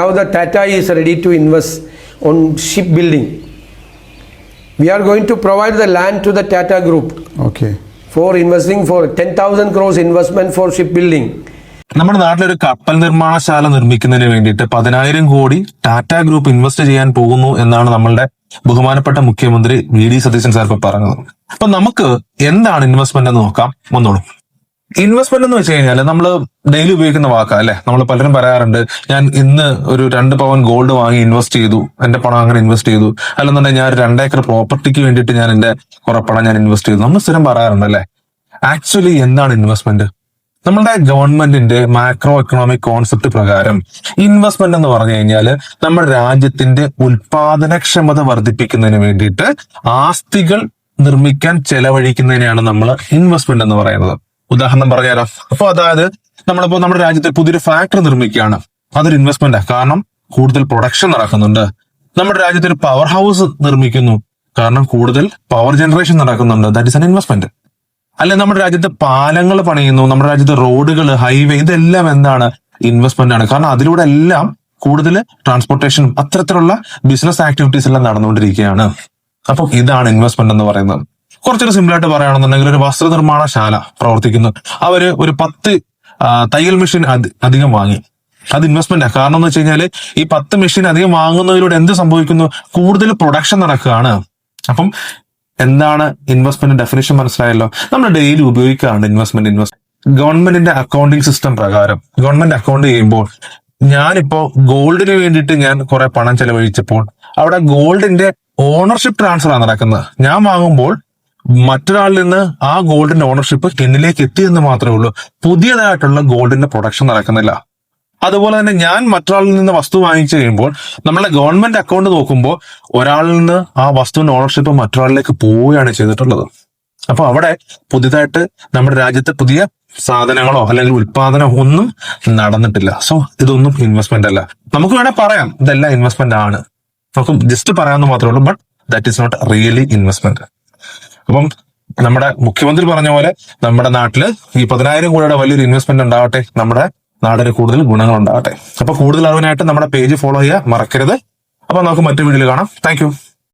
Now the Tata is ready to invest on shipbuilding. We are going to provide the land to the Tata Group. Okay. For investing for 10,000 crores investment for shipbuilding. നമ്മുടെ നാട്ടിലൊരു കപ്പൽ നിർമ്മാണശാല നിർമ്മിക്കുന്നതിന് വേണ്ടിയിട്ട് 10,000 കോടി Tata group invest ചെയ്യാൻ പോകുന്നു എന്നാണ് നമ്മളുടെ ബഹുമാനപ്പെട്ട മുഖ്യമന്ത്രി വി.ഡി. സതീശൻ സാർ ഇപ്പൊ പറഞ്ഞത്. അപ്പൊ നമുക്ക് എന്താണ് ഇൻവെസ്റ്റ്മെന്റ് എന്ന് നോക്കാം. വന്നോളൂ. ഇൻവെസ്റ്റ്മെന്റ് എന്ന് വെച്ച് കഴിഞ്ഞാൽ നമ്മൾ ഡെയിലി ഉപയോഗിക്കുന്ന വാക്കാ അല്ലെ. നമ്മൾ പലരും പറയാറുണ്ട്, ഞാൻ ഇന്ന് ഒരു 2 പവൻ ഗോൾഡ് വാങ്ങി ഇൻവെസ്റ്റ് ചെയ്തു, എന്റെ പണം അങ്ങനെ ഇൻവെസ്റ്റ് ചെയ്തു, അല്ലെന്നുണ്ടെങ്കിൽ ഞാൻ ഒരു 2 ഏക്കർ പ്രോപ്പർട്ടിക്ക് വേണ്ടിയിട്ട് ഞാൻ എന്റെ കുറെ പണം ഞാൻ ഇൻവെസ്റ്റ് ചെയ്തു. നമ്മൾ സ്ഥിരം പറയാറുണ്ട് അല്ലെ. ആക്ച്വലി എന്താണ് ഇൻവെസ്റ്റ്മെന്റ്? നമ്മളുടെ ഗവൺമെന്റിന്റെ മാക്രോ എക്കണോമിക് കോൺസെപ്റ്റ് പ്രകാരം ഇൻവെസ്റ്റ്മെന്റ് എന്ന് പറഞ്ഞു കഴിഞ്ഞാൽ നമ്മുടെ രാജ്യത്തിന്റെ ഉൽപാദനക്ഷമത വർദ്ധിപ്പിക്കുന്നതിന് വേണ്ടിയിട്ട് ആസ്തികൾ നിർമ്മിക്കാൻ ചെലവഴിക്കുന്നതിനെയാണ് നമ്മൾ ഇൻവെസ്റ്റ്മെന്റ് എന്ന് പറയുന്നത്. ഉദാഹരണം പറഞ്ഞുതരാം. അപ്പൊ അതായത് നമ്മളിപ്പോ നമ്മുടെ രാജ്യത്ത് പുതിയൊരു ഫാക്ടറി നിർമ്മിക്കുകയാണ്, അതൊരു ഇൻവെസ്റ്റ്മെന്റാണ്. കാരണം കൂടുതൽ പ്രൊഡക്ഷൻ നടക്കുന്നുണ്ട്. നമ്മുടെ രാജ്യത്ത് ഒരു പവർ ഹൗസ് നിർമ്മിക്കുന്നു, കാരണം കൂടുതൽ പവർ ജനറേഷൻ നടക്കുന്നുണ്ട്. That is an investment. അല്ലെ നമ്മുടെ രാജ്യത്ത് പാലങ്ങൾ പണിയുന്നു, നമ്മുടെ രാജ്യത്ത് റോഡുകൾ, ഹൈവേ, ഇതെല്ലാം എന്താണ്? ഇൻവെസ്റ്റ്മെന്റ് ആണ്. കാരണം അതിലൂടെ എല്ലാം കൂടുതൽ ട്രാൻസ്പോർട്ടേഷനും അത്തരത്തിലുള്ള ബിസിനസ് ആക്ടിവിറ്റീസ് എല്ലാം നടന്നുകൊണ്ടിരിക്കുകയാണ്. അപ്പൊ ഇതാണ് ഇൻവെസ്റ്റ്മെന്റ് എന്ന് പറയുന്നത്. കുറച്ചൊരു സിമ്പിൾ ആയിട്ട് പറയുകയാണെന്നുണ്ടെങ്കിൽ ഒരു വസ്ത്രനിർമ്മാണശാല പ്രവർത്തിക്കുന്നു, അവര് ഒരു 10 തയ്യൽ മെഷീൻ അധികം വാങ്ങി, അത് ഇൻവെസ്റ്റ്മെന്റാണ്. കാരണം എന്ന് വെച്ച് കഴിഞ്ഞാൽ ഈ 10 മെഷീൻ അധികം വാങ്ങുന്നതിലൂടെ എന്ത് സംഭവിക്കുന്നു? കൂടുതൽ പ്രൊഡക്ഷൻ നടക്കുകയാണ്. അപ്പം എന്താണ് ഇൻവെസ്റ്റ്മെന്റ് ഡെഫിനിഷൻ മനസ്സിലായല്ലോ. നമ്മൾ ഡെയിലി ഉപയോഗിക്കുകയാണ് ഇൻവെസ്റ്റ്മെന്റ്. ഗവൺമെന്റിന്റെ അക്കൗണ്ടിങ് സിസ്റ്റം പ്രകാരം ഗവൺമെന്റ് അക്കൗണ്ട് ചെയ്യുമ്പോൾ ഞാനിപ്പോ ഗോൾഡിന് വേണ്ടിയിട്ട് ഞാൻ കുറെ പണം ചെലവഴിച്ചപ്പോൾ അവിടെ ഗോൾഡിന്റെ ഓണർഷിപ്പ് ട്രാൻസ്ഫർ ആണ് നടക്കുന്നത്. ഞാൻ വാങ്ങുമ്പോൾ മറ്റൊരാളിൽ നിന്ന് ആ ഗോൾഡിന്റെ ഓണർഷിപ്പ് എന്നിലേക്ക് എത്തിയെന്ന് മാത്രമേ ഉള്ളൂ. പുതിയതായിട്ടുള്ള ഗോൾഡിന്റെ പ്രൊഡക്ഷൻ നടക്കുന്നില്ല. അതുപോലെ തന്നെ ഞാൻ മറ്റൊരാളിൽ നിന്ന് വസ്തു വാങ്ങിച്ചു കഴിയുമ്പോൾ നമ്മളെ ഗവൺമെന്റ് അക്കൗണ്ട് നോക്കുമ്പോൾ ഒരാളിൽ നിന്ന് ആ വസ്തുവിന്റെ ഓണർഷിപ്പ് മറ്റൊരാളിലേക്ക് പോവുകയാണ് ചെയ്തിട്ടുള്ളത്. അപ്പൊ അവിടെ പുതിയതായിട്ട് നമ്മുടെ രാജ്യത്ത് പുതിയ സാധനങ്ങളോ അല്ലെങ്കിൽ ഉൽപാദനമോ ഒന്നും നടന്നിട്ടില്ല. സോ ഇതൊന്നും ഇൻവെസ്റ്റ്മെന്റ് അല്ല. നമുക്ക് വേണേൽ പറയാം ഇതെല്ലാം ഇൻവെസ്റ്റ്മെന്റ് ആണ്, നമുക്ക് ജസ്റ്റ് പറയാമെന്ന് മാത്രമേ ഉള്ളൂ. But that is not really investment. അപ്പം നമ്മുടെ മുഖ്യമന്ത്രി പറഞ്ഞ പോലെ നമ്മുടെ നാട്ടില് ഈ 10,000 കോടിയുടെ വലിയൊരു ഇൻവെസ്റ്റ്മെന്റ് ഉണ്ടാവട്ടെ, നമ്മുടെ നാടിന് കൂടുതൽ ഗുണങ്ങൾ ഉണ്ടാകട്ടെ. അപ്പൊ കൂടുതൽ അറിവിനായിട്ട് നമ്മുടെ പേജ് ഫോളോ ചെയ്യാൻ മറക്കരുത്. അപ്പൊ നമുക്ക് മറ്റു വീഡിയോയിൽ കാണാം. താങ്ക്